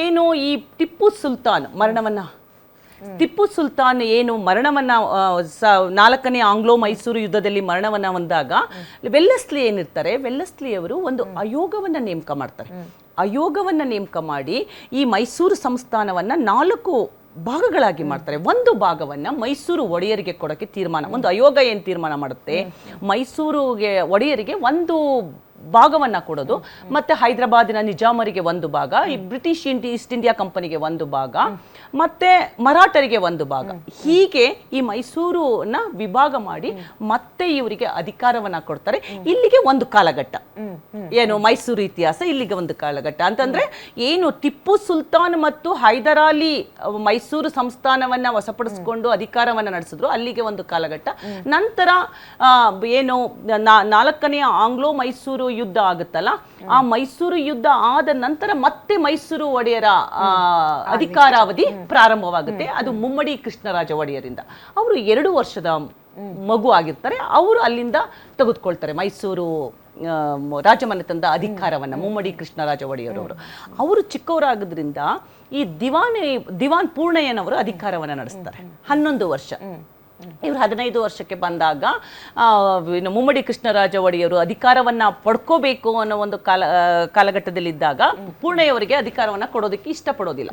ಏನು ಈ ಟಿಪ್ಪು ಸುಲ್ತಾನ್ ಏನು ಮರಣವನ್ನ 4ನೇ ಆಂಗ್ಲೋ ಮೈಸೂರು ಯುದ್ಧದಲ್ಲಿ ಮರಣವನ್ನ ಹೊಂದಾಗ ವೆಲ್ಲೆಸ್ಲಿ ಏನಿರ್ತಾರೆ, ವೆಲ್ಲೆಸ್ಲಿ ಅವರು ಒಂದು ಆಯೋಗವನ್ನ ನೇಮಕ ಮಾಡ್ತಾರೆ. ಆಯೋಗವನ್ನ ನೇಮಕ ಮಾಡಿ ಈ ಮೈಸೂರು ಸಂಸ್ಥಾನವನ್ನ 4 ಭಾಗಗಳಾಗಿ ಮಾಡ್ತಾರೆ. ಒಂದು ಭಾಗವನ್ನ ಮೈಸೂರು ಒಡೆಯರಿಗೆ ಕೊಡೋಕೆ ತೀರ್ಮಾನ, ಒಂದು ಆಯೋಗ ಏನು ತೀರ್ಮಾನ ಮಾಡುತ್ತೆ, ಮೈಸೂರಿಗೆ ಒಡೆಯರಿಗೆ ಒಂದು ಭಾಗವನ್ನ ಕೊಡೋದು, ಮತ್ತೆ ಹೈದರಾಬಾದಿನ ನಿಜಾಮರಿಗೆ ಒಂದು ಭಾಗ, ಈ ಬ್ರಿಟಿಷ್ ಈಸ್ಟ್ ಇಂಡಿಯಾ ಕಂಪನಿಗೆ ಒಂದು ಭಾಗ, ಮತ್ತೆ ಮರಾಠರಿಗೆ ಒಂದು ಭಾಗ. ಹೀಗೆ ಈ ಮೈಸೂರನ್ನ ವಿಭಾಗ ಮಾಡಿ ಮತ್ತೆ ಇವರಿಗೆ ಅಧಿಕಾರವನ್ನ ಕೊಡ್ತಾರೆ. ಇಲ್ಲಿಗೆ ಒಂದು ಕಾಲಘಟ್ಟ, ಏನು ಮೈಸೂರು ಇತಿಹಾಸ ಇಲ್ಲಿಗೆ ಒಂದು ಕಾಲಘಟ್ಟ. ಅಂತಂದ್ರೆ ಏನು ಟಿಪ್ಪು ಸುಲ್ತಾನ್ ಮತ್ತು ಹೈದರಾಲಿ ಮೈಸೂರು ಸಂಸ್ಥಾನವನ್ನ ವಶಪಡಿಸಿಕೊಂಡು ಅಧಿಕಾರವನ್ನ ನಡೆಸಿದ್ರು, ಅಲ್ಲಿಗೆ ಒಂದು ಕಾಲಘಟ್ಟ. ನಂತರ ಏನು 4ನೇ ಆಂಗ್ಲೋ ಮೈಸೂರು ಯುದ್ಧ ಆಗುತ್ತಲ್ಲ, ಆ ಮೈಸೂರು ಯುದ್ಧ ಆದ ನಂತರ ಮತ್ತೆ ಮೈಸೂರು ಒಡೆಯರ ಅಧಿಕಾರಾವಧಿ ಪ್ರಾರಂಭವಾಗುತ್ತೆ. ಅದು ಮುಮ್ಮಡಿ ಕೃಷ್ಣರಾಜ ಒಡೆಯರಿಂದ. ಅವರು 2 ವರ್ಷದ ಮಗು ಆಗಿರ್ತಾರೆ. ಅವರು ಅಲ್ಲಿಂದ ತೆಗೆದುಕೊಳ್ತಾರೆ ಮೈಸೂರು ರಾಜಮನೆತನದ ಅಧಿಕಾರವನ್ನ, ಮುಮ್ಮಡಿ ಕೃಷ್ಣರಾಜ ಒಡೆಯರವರು. ಅವರು ಚಿಕ್ಕವರಾಗೋದ್ರಿಂದ ಈ ದಿವಾನ್ ಪೂರ್ಣಯ್ಯನವರು ಅಧಿಕಾರವನ್ನ ನಡೆಸ್ತಾರೆ 11 ವರ್ಷ. ಇವರು 15 ವರ್ಷಕ್ಕೆ ಬಂದಾಗ ಮುಮ್ಮಡಿ ಕೃಷ್ಣರಾಜ ಒಡೆಯರು ಅಧಿಕಾರವನ್ನ ಪಡ್ಕೋಬೇಕು ಅನ್ನೋ ಒಂದು ಕಾಲಘಟ್ಟದಲ್ಲಿದ್ದಾಗ ಪೂರ್ಣಯ್ಯವರಿಗೆ ಅಧಿಕಾರವನ್ನ ಕೊಡೋದಕ್ಕೆ ಇಷ್ಟಪಡೋದಿಲ್ಲ,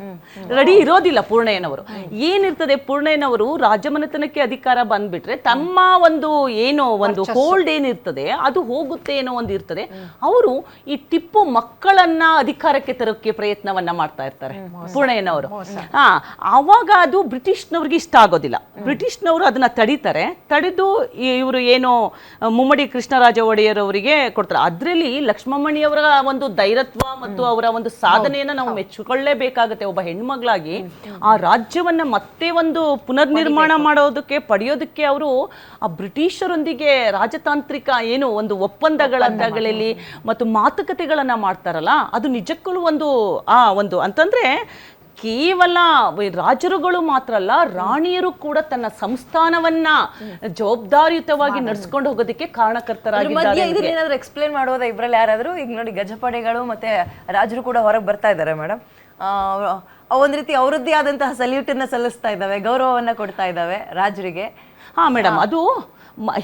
ರೆಡಿ ಇರೋದಿಲ್ಲ ಪೂರ್ಣಯ್ಯನವರು. ಏನಿರ್ತದೆ, ಪೂರ್ಣಯ್ಯನವರು ರಾಜಮನೆತನಕ್ಕೆ ಅಧಿಕಾರ ಬಂದ್ಬಿಟ್ರೆ ತಮ್ಮ ಒಂದು ಹೋಲ್ಡ್ ಏನಿರ್ತದೆ ಅದು ಹೋಗುತ್ತೆ ಅನ್ನೋ ಒಂದು ಇರ್ತದೆ. ಅವರು ಈ ಟಿಪ್ಪು ಮಕ್ಕಳನ್ನ ಅಧಿಕಾರಕ್ಕೆ ತರೋಕೆ ಪ್ರಯತ್ನವನ್ನ ಮಾಡ್ತಾ ಇರ್ತಾರೆ ಪೂರ್ಣಯ್ಯನವರು. ಆವಾಗ ಅದು ಬ್ರಿಟಿಷ್ನವ್ರಿಗೆ ಇಷ್ಟ ಆಗೋದಿಲ್ಲ. ಬ್ರಿಟಿಷ್ನವರು ಅದನ್ನ ತಡೆದು ಇವರು ಏನು ಮುಮ್ಮಡಿ ಕೃಷ್ಣರಾಜ ಒಡೆಯರವರಿಗೆ ಕೊಡ್ತಾರೆ. ಅದರಲ್ಲಿ ಲಕ್ಷ್ಮಮ್ಮಣಿಯವರ ಒಂದು ಧೈರ್ಯತ್ವ ಮತ್ತು ಅವರ ಒಂದು ಸಾಧನೆಯನ್ನ ನಾವು ಮೆಚ್ಚಿಕೊಳ್ಳೇಬೇಕಾಗುತ್ತೆ. ಒಬ್ಬ ಹೆಣ್ಮಗಳಾಗಿ ಆ ರಾಜ್ಯವನ್ನ ಮತ್ತೆ ಒಂದು ಪುನರ್ನಿರ್ಮಾಣ ಪಡೆಯೋದಕ್ಕೆ ಅವರು ಆ ಬ್ರಿಟಿಷರೊಂದಿಗೆ ರಾಜತಾಂತ್ರಿಕ ಏನು ಒಂದು ಒಪ್ಪಂದಗಳಲ್ಲಿ ಮತ್ತು ಮಾತುಕತೆಗಳನ್ನ ಮಾಡ್ತಾರಲ್ಲ, ಅದು ನಿಜಕ್ಕೂ ಒಂದು ಅಂತಂದ್ರೆ ಕೇವಲ ರಾಜರುಗಳು ಮಾತ್ರ ಅಲ್ಲ, ರಾಣಿಯರು ಕೂಡ ತನ್ನ ಸಂಸ್ಥಾನವನ್ನ ಜವಾಬ್ದಾರಿಯುತವಾಗಿ ನಡ್ಸ್ಕೊಂಡು ಹೋಗೋದಕ್ಕೆ ಕಾರಣಕರ್ತರಾಗಿದ್ದಾರೆ. ಎಕ್ಸ್ಪ್ಲೇನ್ ಮಾಡೋದಾ ಇಬ್ರಲ್ಲಿ ಯಾರಾದ್ರೂ? ಈಗ ನೋಡಿ, ಗಜಪಡೆಗಳು ಮತ್ತೆ ರಾಜರು ಕೂಡ ಹೊರಗೆ ಬರ್ತಾ ಇದ್ದಾರೆ ಮೇಡಮ್. ಒಂದ್ ರೀತಿ ಅವರದ್ದೇ ಆದಂತಹ ಸಲ್ಯೂಟ್ ಅನ್ನ ಸಲ್ಲಿಸ್ತಾ ಇದ್ದಾವೆ, ಗೌರವವನ್ನ ಕೊಡ್ತಾ ಇದ್ದಾವೆ ರಾಜರಿಗೆ. ಮೇಡಮ್, ಅದು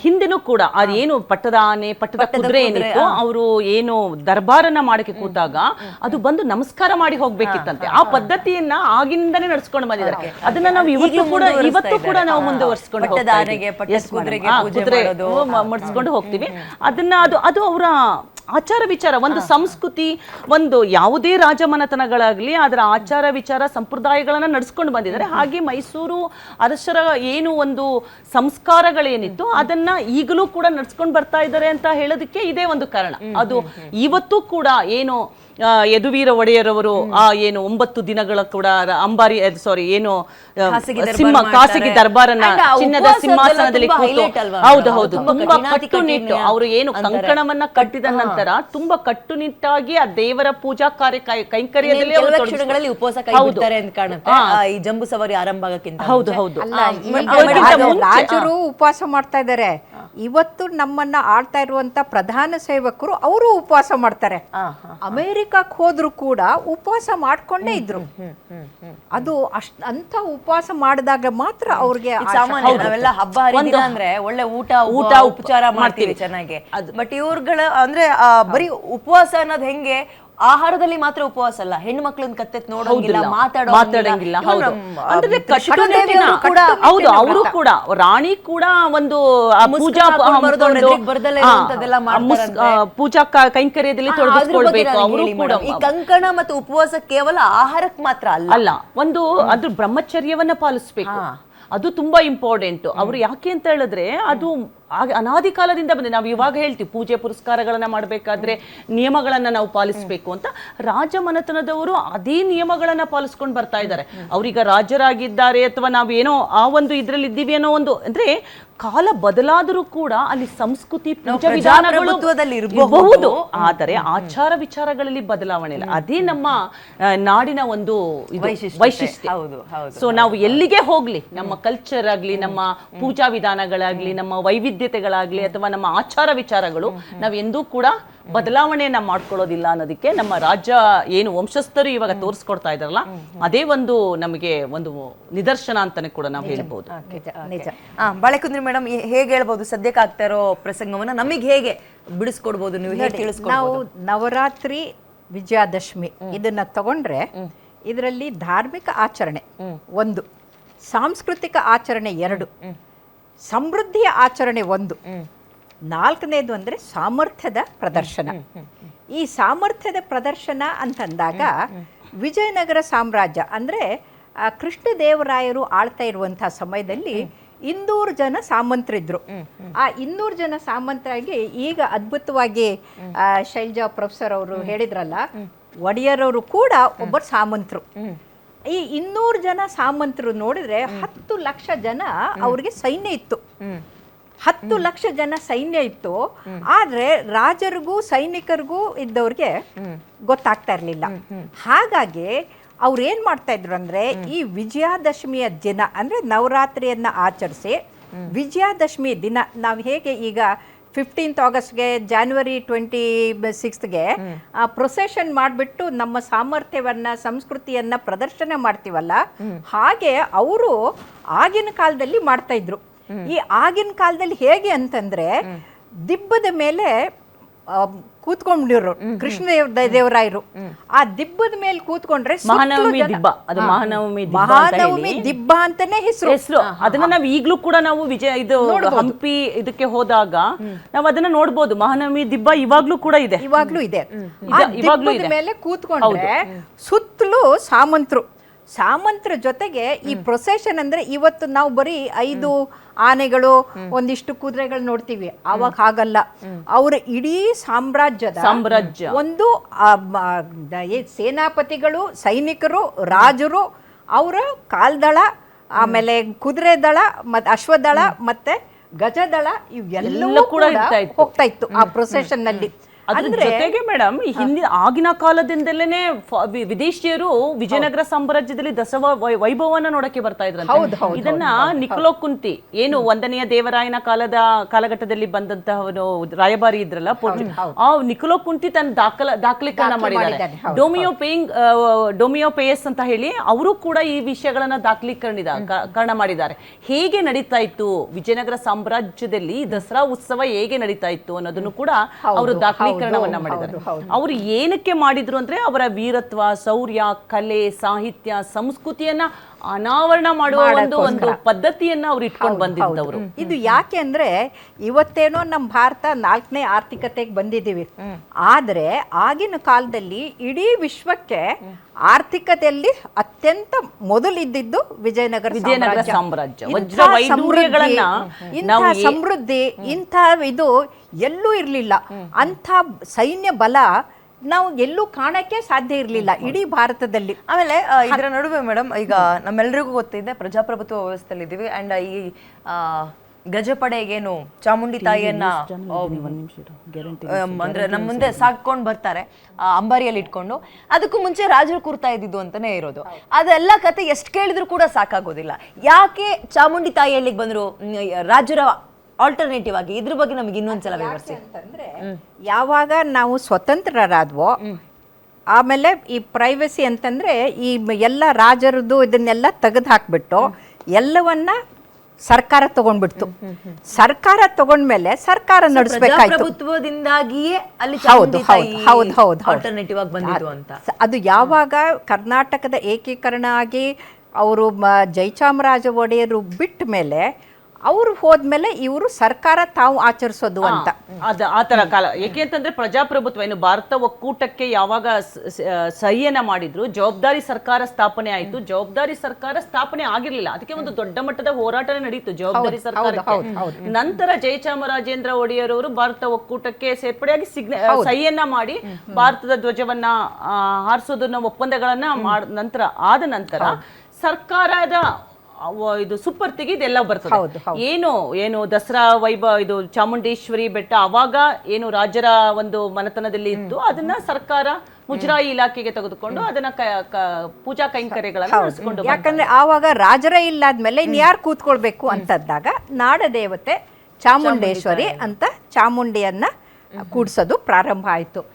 ಹಿಂದೆನೂ ಕೂಡ ಅದೇನು ಪಟ್ಟದ ಕುದುರೆ ಏನಿತ್ತು, ಅವರು ಏನು ದರ್ಬಾರನ್ನ ಮಾಡಕ್ಕೆ ಕೂತಾಗ ಅದು ಬಂದು ನಮಸ್ಕಾರ ಮಾಡಿ ಹೋಗ್ಬೇಕಿತ್ತಂತೆ. ಆ ಪದ್ಧತಿಯನ್ನ ಆಗಿಂದನೇ ನಡ್ಸ್ಕೊಂಡು ಬಂದಿದ್ದಾರೆ. ಅದನ್ನ ನಾವು ಇವತ್ತು ಕೂಡ ನಾವು ಮುಂದುವರ್ಸ್ಕೊಂಡು ಮಾಡಿಸ್ಕೊಂಡು ಹೋಗ್ತೀವಿ. ಅದನ್ನ ಅದು ಅವರ ಆಚಾರ ವಿಚಾರ, ಒಂದು ಸಂಸ್ಕೃತಿ, ಒಂದು ಯಾವುದೇ ರಾಜಮನೆತನಗಳಾಗ್ಲಿ ಅದರ ಆಚಾರ ವಿಚಾರ ಸಂಪ್ರದಾಯಗಳನ್ನ ನಡ್ಸ್ಕೊಂಡು ಬಂದಿದ್ದಾರೆ. ಹಾಗೆ ಮೈಸೂರು ಅರಸರ ಏನು ಒಂದು ಸಂಸ್ಕಾರಗಳೇನಿತ್ತು ಅದನ್ನ ಈಗಲೂ ಕೂಡ ನಡ್ಸ್ಕೊಂಡು ಬರ್ತಾ ಇದ್ದಾರೆ ಅಂತ ಹೇಳೋದಕ್ಕೆ ಇದೇ ಒಂದು ಕಾರಣ. ಅದು ಇವತ್ತು ಕೂಡ ಏನು ಯದುವೀರ ಒಡೆಯರವರು ಏನು 9 ದಿನಗಳ ಕೂಡ ಖಾಸಗಿ ದರ್ಬಾರನ್ನ ಚಿನ್ನದ ಸಿಂಹಾಸನದಲ್ಲಿ ಹೌದು ತುಂಬಾ ಕಟ್ಟುನಿಟ್ಟು ಅವರು ಏನು ಕಂಕಣವನ್ನ ಕಟ್ಟಿದ ನಂತರ ತುಂಬಾ ಕಟ್ಟುನಿಟ್ಟಾಗಿ ಆ ದೇವರ ಪೂಜಾ ಕೈಂಕರ್ಯದಲ್ಲಿ ಉಪವಾಸ ಕೈಬಿಡ್ತಾರೆ ಅಂತ ಕಾಣುತ್ತೆ. ಈ ಜಂಬೂ ಸವಾರಿ ಆರಂಭ ಆಗಕ್ಕಿಂತ ಹೌದು ರಾಜರು ಉಪವಾಸ ಮಾಡ್ತಾ ಇದ್ದಾರೆ. ಇವತ್ತು ನಮ್ಮನ್ನ ಆಳ್ತಾ ಇರುವಂತ ಪ್ರಧಾನ ಸೇವಕರು ಅವರು ಉಪವಾಸ ಮಾಡ್ತಾರೆ. ಅಮೆರಿಕಕ್ಕೆ ಹೋದ್ರು ಕೂಡ ಉಪವಾಸ ಮಾಡ್ಕೊಂಡೇ ಇದ್ರು. ಅದು ಅಂತ ಉಪವಾಸ ಮಾಡಿದಾಗ ಮಾತ್ರ ಅವ್ರಿಗೆ ನಾವೆಲ್ಲ ಹಬ್ಬ ಹರಿದಿನ ಅಂದ್ರೆ ಒಳ್ಳೆ ಊಟ ಉಪಚಾರ ಮಾಡ್ತೀವಿ ಚೆನ್ನಾಗಿ. ಬಟ್ ಇವ್ರುಗಳ ಅಂದ್ರೆ ಬರೀ ಉಪವಾಸ ಅನ್ನೋದು ಹೆಂಗೆ, ಆಹಾರದಲ್ಲಿ ಮಾತ್ರ ಉಪವಾಸ ಅಲ್ಲ, ಹೆಣ್ಣು ಮಕ್ಕಳನ್ನ ಕತ್ತೆತ್ ನೋಡೋಂಗಿಲ್ಲ, ಮಾತಾಡೋಂಗಿಲ್ಲ. ಹೌದು, ಅವರು ಕೂಡ ರಾಣಿ ಕೂಡ ಒಂದು ಪೂಜಾ ಕೈಂಕರ್ಯದಲ್ಲಿ ತೊಡಗಿಸ್ಕೊಳ್ಬೇಕು. ಅವರು ಕೂಡ ಈ ಕಂಕಣ ಮತ್ತು ಉಪವಾಸ ಕೇವಲ ಆಹಾರಕ್ಕೆ ಮಾತ್ರ ಅಲ್ಲ, ಒಂದು ಅದ್ರ ಬ್ರಹ್ಮಚರ್ಯವನ್ನ ಪಾಲಿಸ್ಬೇಕು. ಅದು ತುಂಬಾ ಇಂಪಾರ್ಟೆಂಟ್. ಅವರು ಯಾಕೆ ಅಂತ ಹೇಳಿದ್ರೆ ಅದು ಅನಾದಿ ಕಾಲದಿಂದ ಬಂದಿದೆ. ನಾವು ಇವಾಗ ಹೇಳ್ತೀವಿ ಪೂಜೆ ಪುರಸ್ಕಾರಗಳನ್ನ ಮಾಡಬೇಕಾದ್ರೆ ನಿಯಮಗಳನ್ನ ನಾವು ಪಾಲಿಸಬೇಕು ಅಂತ. ರಾಜಮನೆತನದವರು ಅದೇ ನಿಯಮಗಳನ್ನ ಪಾಲಿಸ್ಕೊಂಡು ಬರ್ತಾ ಇದ್ದಾರೆ. ಅವ್ರೀಗ ರಾಜರಾಗಿದ್ದಾರೆ ಅಥವಾ ನಾವೇನೋ ಆ ಒಂದು ಇದ್ರಲ್ಲಿ ಇದ್ದೀವಿ ಅನ್ನೋ ಒಂದು, ಅಂದ್ರೆ ಕಾಲ ಬದಲಾದರೂ ಕೂಡ ಅಲ್ಲಿ ಸಂಸ್ಕೃತಿ ಪೂಜಾ ವಿಧಾನಗಳು ಇರಬಹುದು, ಆದರೆ ಆಚಾರ ವಿಚಾರಗಳಲ್ಲಿ ಬದಲಾವಣೆ ಇಲ್ಲ. ಅದೇ ನಮ್ಮ ನಾಡಿನ ಒಂದು ವೈಶಿಷ್ಟ್ಯ. ಸೊ ನಾವು ಎಲ್ಲಿಗೆ ಹೋಗ್ಲಿ, ನಮ್ಮ ಕಲ್ಚರ್ ಆಗ್ಲಿ, ನಮ್ಮ ಪೂಜಾ ವಿಧಾನಗಳಾಗ್ಲಿ, ನಮ್ಮ ವೈವಿಧ್ಯ ವೈವಿಧ್ಯತೆಗಳಾಗ್ಲಿ ಅಥವಾ ನಮ್ಮ ಆಚಾರ ವಿಚಾರಗಳು ನಾವ್ ಎಂದೂ ಕೂಡ ಬದಲಾವಣೆಯನ್ನ ಮಾಡ್ಕೊಳ್ಳೋದಿಲ್ಲ ಅನ್ನೋದಕ್ಕೆ ನಮ್ಮ ರಾಜ್ಯ ಏನು ವಂಶಸ್ಥರು ಇವಾಗ ತೋರಿಸ್ಕೊಡ್ತಾ ಇದಾರಲ್ಲ ಅದೇ ಒಂದು ನಮಗೆ ಒಂದು ನಿದರ್ಶನ ಅಂತಾನೆ ಕೂಡ ನಾವು ಹೇಳ್ಬೋದು. ನಿಜ. ಬಾಳೆಕುಂದ್ರಿ ಮೇಡಮ್ ಹೇಗೆ ಹೇಳ್ಬೋದು ಸದ್ಯಕ್ಕೆ ಆಗ್ತಾ ಇರೋ ಪ್ರಸಂಗವನ್ನ ನಮಗೆ ಹೇಗೆ ಬಿಡಿಸ್ಕೊಡ್ಬೋದು, ನೀವು ಹೇಗೆ ತಿಳಿಸ್ಕೊಡ್ಬೋದು? ನಾವು ನವರಾತ್ರಿ ವಿಜಯದಶಮಿ ಇದನ್ನ ತಗೊಂಡ್ರೆ ಇದರಲ್ಲಿ ಧಾರ್ಮಿಕ ಆಚರಣೆ ಒಂದು, ಸಾಂಸ್ಕೃತಿಕ ಆಚರಣೆ ಎರಡು, ಸಮೃದ್ಧಿಯ ಆಚರಣೆ ಒಂದು, ನಾಲ್ಕನೇದು ಅಂದ್ರೆ ಸಾಮರ್ಥ್ಯದ ಪ್ರದರ್ಶನ. ಈ ಸಾಮರ್ಥ್ಯದ ಪ್ರದರ್ಶನ ಅಂತಂದಾಗ ವಿಜಯನಗರ ಸಾಮ್ರಾಜ್ಯ ಅಂದ್ರೆ ಕೃಷ್ಣದೇವರಾಯರು ಆಳ್ತಾ ಇರುವಂತಹ ಸಮಯದಲ್ಲಿ 200 ಜನ ಸಾಮಂತರಿದ್ರು. ಆ 200 ಜನ ಸಾಮಂತರಾಗಿ ಈಗ ಅದ್ಭುತವಾಗಿ ಶೈಲಜಾ ಪ್ರೊಫೆಸರ್ ಅವರು ಹೇಳಿದ್ರಲ್ಲ, ಒಡೆಯರವರು ಕೂಡ ಒಬ್ಬರು ಸಾಮಂತರು. ಈ 200 ಜನ ಸಾಮಂತರು ನೋಡಿದ್ರೆ 10 ಲಕ್ಷ ಜನ ಅವ್ರಿಗೆ ಸೈನ್ಯ ಇತ್ತು. 10 ಲಕ್ಷ ಜನ ಸೈನ್ಯ ಇತ್ತು. ಆದ್ರೆ ರಾಜರಿಗೂ ಸೈನಿಕರಿಗೂ ಇದ್ದವ್ರಿಗೆ ಗೊತ್ತಾಗ್ತಾ ಇರ್ಲಿಲ್ಲ. ಹಾಗಾಗಿ ಅವ್ರು ಏನ್ ಮಾಡ್ತಾ ಇದ್ರು ಅಂದ್ರೆ ಈ ವಿಜಯದಶಮಿಯ ದಿನ ಅಂದ್ರೆ ನವರಾತ್ರಿಯನ್ನ ಆಚರಿಸಿ ವಿಜಯದಶಮಿ ದಿನ ನಾವು ಹೇಗೆ ಈಗ 15th ಆಗಸ್ಟ್ಗೆ January 26ಗೆ ಪ್ರೊಸೆಷನ್ ಮಾಡಿಬಿಟ್ಟು ನಮ್ಮ ಸಾಮರ್ಥ್ಯವನ್ನ ಸಂಸ್ಕೃತಿಯನ್ನ ಪ್ರದರ್ಶನ ಮಾಡ್ತೀವಲ್ಲ, ಹಾಗೆ ಅವರು ಆಗಿನ ಕಾಲದಲ್ಲಿ ಮಾಡ್ತಾ ಇದ್ರು. ಈ ಆಗಿನ ಕಾಲದಲ್ಲಿ ಹೇಗೆ ಅಂತಂದ್ರೆ ದಿಬ್ಬದ ಮೇಲೆ ಕೂತ್ಕೊಂಡಿರು ಕೃಷ್ಣ ದೇವರಾಯರು. ಆ ದಿಬ್ಬದ ಮೇಲೆ ಕೂತ್ಕೊಂಡ್ರೆ ಮಹಾನವಮಿ ದಿಬ್ಬ, ಅದು ಮಹಾನವಮಿ ಮಹಾನವಮಿ ದಿಬ್ಬ ಅಂತಾನೆ ಹೆಸರು. ಅದನ್ನ ನಾವು ಈಗ್ಲೂ ಕೂಡ ನಾವು ಇದು ಹಂಪಿ ಇದಕ್ಕೆ ಹೋದಾಗ ನಾವು ಅದನ್ನ ನೋಡ್ಬೋದು. ಮಹಾನವಮಿ ದಿಬ್ಬ ಇವಾಗ್ಲೂ ಕೂಡ ಇದೆ, ಇವಾಗ್ಲೂ ಇದೆ. ಆ ದಿಬ್ಬದ ಮೇಲೆ ಕೂತ್ಕೊಂಡ್ರೆ ಸುತ್ತಲೂ ಸಾಮಂತರ ಜೊತೆಗೆ ಈ ಪ್ರೊಸೆಷನ್ ಅಂದ್ರೆ ಇವತ್ತು ನಾವು ಬರೀ 5 ಆನೆಗಳು ಒಂದಿಷ್ಟು ಕುದುರೆಗಳು ನೋಡ್ತೀವಿ, ಅವಾಗ ಹಾಗಲ್ಲ. ಅವರ ಇಡೀ ಸಾಮ್ರಾಜ್ಯ ಒಂದು ಸೇನಾಪತಿಗಳು, ಸೈನಿಕರು, ರಾಜರು, ಅವರ ಕಾಲ್ದಳ, ಆಮೇಲೆ ಕುದುರೆ ದಳ, ಅಶ್ವದಳ ಮತ್ತೆ ಗಜದಳ ಇವೆಲ್ಲವೂ ಕೂಡ ಹೋಗ್ತಾ ಇತ್ತು ಆ ಪ್ರೊಸೆಷನ್ ನಲ್ಲಿ. ಅದ್ರ ಜೊತೆಗೆ ಮೇಡಮ್ ಈ ಹಿಂದಿನ ಆಗಿನ ಕಾಲದಿಂದಲೇ ವಿದೇಶಿಯರು ವಿಜಯನಗರ ಸಾಮ್ರಾಜ್ಯದಲ್ಲಿ ದಸರಾ ವೈಭವನ ನೋಡಕ್ಕೆ ಬರ್ತಾ ಇದ್ರಂತೆ. ಇದನ್ನ ನಿಕೋಲೋ ಕುಂತಿ ಏನು 1ನೇ ದೇವರಾಯನ ಕಾಲಘಟ್ಟದಲ್ಲಿ ಬಂದಂತಹವನು ರಾಯಭಾರಿ ಇದ್ರಲ್ಲ, ಆ ನಿಕೋಲೋ ಕುಂತಿ ತನ್ನ ದಾಖಲೀಕರಣ ಮಾಡಿದ್ದಾರೆ. ಡೋಮಿಯೋಪೇಯಸ್ ಅಂತ ಹೇಳಿ ಅವರು ಕೂಡ ಈ ವಿಷಯಗಳನ್ನ ದಾಖಲೀಕರಣ ಮಾಡಿದ್ದಾರೆ. ಹೇಗೆ ನಡೀತಾ ಇತ್ತು ವಿಜಯನಗರ ಸಾಮ್ರಾಜ್ಯದಲ್ಲಿ ದಸರಾ ಉತ್ಸವ ಹೇಗೆ ನಡೀತಾ ಇತ್ತು ಅನ್ನೋದನ್ನು ಕೂಡ ಅವರು ದಾಖಲೀಕರಣವನ್ನ ಮಾಡಿದ್ದಾರೆ. ಅವರು ಏನಕ್ಕೆ ಮಾಡಿದ್ರು ಅಂದ್ರೆ ಅವರ ವೀರತ್ವ, ಶೌರ್ಯ, ಕಲೆ, ಸಾಹಿತ್ಯ, ಸಂಸ್ಕೃತಿಯನ್ನ ಅನಾವರಣ ಮಾಡುವ ಒಂದು ಪದ್ಧತಿಯನ್ನ ಅವ್ರು ಇಟ್ಕೊಂಡು ಬಂದಿದ್ದವರು. ಇದು ಯಾಕೆ ಅಂದ್ರೆ ಇವತ್ತೇನೋ ನಮ್ಮ ಭಾರತ 4ನೇ ಆರ್ಥಿಕತೆಗೆ ಬಂದಿದ್ದೀವಿ, ಆದ್ರೆ ಆಗಿನ ಕಾಲದಲ್ಲಿ ಇಡೀ ವಿಶ್ವಕ್ಕೆ ಆರ್ಥಿಕತೆಯಲ್ಲಿ ಅತ್ಯಂತ ಮೊದಲಿದ್ದು ವಿಜಯನಗರ ಸಾಮ್ರಾಜ್ಯ. ಇಂಥ ಸಮೃದ್ಧಿ, ಇಂಥ ಇದು ಎಲ್ಲೂ ಇರಲಿಲ್ಲ. ಅಂಥ ಸೈನ್ಯ ಬಲ ನಾವು ಎಲ್ಲೂ ಕಾಣಕ್ಕೆ ಸಾಧ್ಯ ಇರಲಿಲ್ಲ ಇಡೀ ಭಾರತದಲ್ಲಿ. ಆಮೇಲೆ ಇದರ ನಡುವೆ ಮೇಡಮ್ ಈಗ ನಮ್ಮೆಲ್ಲರಿಗೂ ಗೊತ್ತಿದೆ ಪ್ರಜಾಪ್ರಭುತ್ವ ವ್ಯವಸ್ಥೆಯಲ್ಲಿ ಇದ್ದೀವಿ. ಅಂಡ್ ಈ ಗಜಪಡೆಗೇನು ಚಾಮುಂಡಿ ತಾಯಿಯನ್ನ ಅಂದ್ರೆ ನಮ್ಮ ಮುಂದೆ ಸಾಕೊಂಡು ಬರ್ತಾರೆ ಅಂಬಾರಿಯಲ್ಲಿ ಇಟ್ಕೊಂಡು. ಅದಕ್ಕೂ ಮುಂಚೆ ರಾಜರು ಕೂರ್ತಾ ಇದ್ದಿದ್ದು ಅಂತಾನೆ ಇರೋದು. ಅದೆಲ್ಲ ಕತೆ ಎಷ್ಟು ಕೇಳಿದ್ರು ಕೂಡ ಸಾಕಾಗೋದಿಲ್ಲ. ಯಾಕೆ ಚಾಮುಂಡಿ ತಾಯಿ ಅಲ್ಲಿಗೆ ಬಂದ್ರು, ರಾಜರ ಆಲ್ಟರ್ನೇಟಿವ್ ಆಗಿ ಇದ್ರ ಬಗ್ಗೆ ನಮಗೆ ಇನ್ನೊಂದ್ಸಲ ವಿವರಿಸಿ. ಅಂತಂದ್ರೆ ಯಾವಾಗ ನಾವು ಸ್ವತಂತ್ರರಾದ್ವೋ, ಆಮೇಲೆ ಈ ಪ್ರೈವಸಿ ಅಂತಂದ್ರೆ ಈ ಎಲ್ಲ ರಾಜರದ್ದು ಇದನ್ನೆಲ್ಲ ತೆಗೆದು ಹಾಕ್ಬಿಟ್ಟು ಎಲ್ಲವನ್ನ ಸರ್ಕಾರ ತಗೊಂಡ್ಬಿಡ್ತು. ಸರ್ಕಾರ ತಗೊಂಡ್ಮೇಲೆ ಸರ್ಕಾರ ನಡೆಸಬೇಕಾಯ್ತು. ಪ್ರಭುತ್ವದಿಂದಾಗಿಯೇ ಅಲ್ಲಿ ಆಲ್ಟರ್ನೇಟಿವ್ ಆಗಿ ಬಂದಿದ್ದು ಅಂತ. ಅದು ಯಾವಾಗ ಕರ್ನಾಟಕದ ಏಕೀಕರಣ ಆಗಿ ಅವರು ಜಯಚಾಮರಾಜ ಒಡೆಯರು ಬಿಟ್ಟ ಮೇಲೆ ಅವ್ರು ಹೋದ್ಮೇಲೆ ಇವರು ಸರ್ಕಾರ ತಾವು ಆಚರಿಸೋದು ಅಂತ ಆತರ ಕಾಲ. ಏಕೆಂತಂದ್ರೆ ಪ್ರಜಾಪ್ರಭುತ್ವ ಏನು ಭಾರತ ಒಕ್ಕೂಟಕ್ಕೆ ಯಾವಾಗ ಸಹಿಯನ್ನ ಮಾಡಿದ್ರು, ಜವಾಬ್ದಾರಿ ಸರ್ಕಾರ ಸ್ಥಾಪನೆ ಆಯ್ತು. ಜವಾಬ್ದಾರಿ ಸರ್ಕಾರ ಸ್ಥಾಪನೆ ಆಗಿರ್ಲಿಲ್ಲ, ಅದಕ್ಕೆ ಒಂದು ದೊಡ್ಡ ಮಟ್ಟದ ಹೋರಾಟನೇ ನಡೀತು ಜವಾಬ್ದಾರಿ ಸರ್ಕಾರಕ್ಕೆ. ನಂತರ ಜಯಚಾಮರಾಜೇಂದ್ರ ಒಡೆಯರ್ ಅವರು ಭಾರತ ಒಕ್ಕೂಟಕ್ಕೆ ಸೇರ್ಪಡೆಯಾಗಿ ಸಹಿಯನ್ನ ಮಾಡಿ ಭಾರತದ ಧ್ವಜವನ್ನ ಹಾರಿಸೋದನ್ನ ಒಪ್ಪಂದಗಳನ್ನ ಆದ ನಂತರ ಸರ್ಕಾರದ ಇದು ಸುಪ್ಪರ್ತಿಗೆ ಇದೆಲ್ಲ ಬರ್ತದೆ. ಏನು ದಸರಾ ವೈಭವ, ಇದು ಚಾಮುಂಡೇಶ್ವರಿ ಬೆಟ್ಟ ಅವಾಗ ಏನು ರಾಜರ ಒಂದು ಮನೆತನದಲ್ಲಿ ಇತ್ತು, ಅದನ್ನ ಸರ್ಕಾರ ಮುಜರಾಯಿ ಇಲಾಖೆಗೆ ತೆಗೆದುಕೊಂಡು ಅದನ್ನ ಪೂಜಾ ಕೈಂಕರ್ಯಗಳನ್ನು ನಡೆಸಿಕೊಂಡು. ಯಾಕಂದ್ರೆ ಆವಾಗ ರಾಜರ ಇಲ್ಲಾದ್ಮೇಲೆ ಇನ್ಯಾರು ಕೂತ್ಕೊಳ್ಬೇಕು ಅಂತಂದಾಗ ನಾಡ ದೇವತೆ ಚಾಮುಂಡೇಶ್ವರಿ ಅಂತ ಚಾಮುಂಡಿಯನ್ನ ಕೂಡ್ಸೋದು ಪ್ರಾರಂಭ ಆಯಿತು.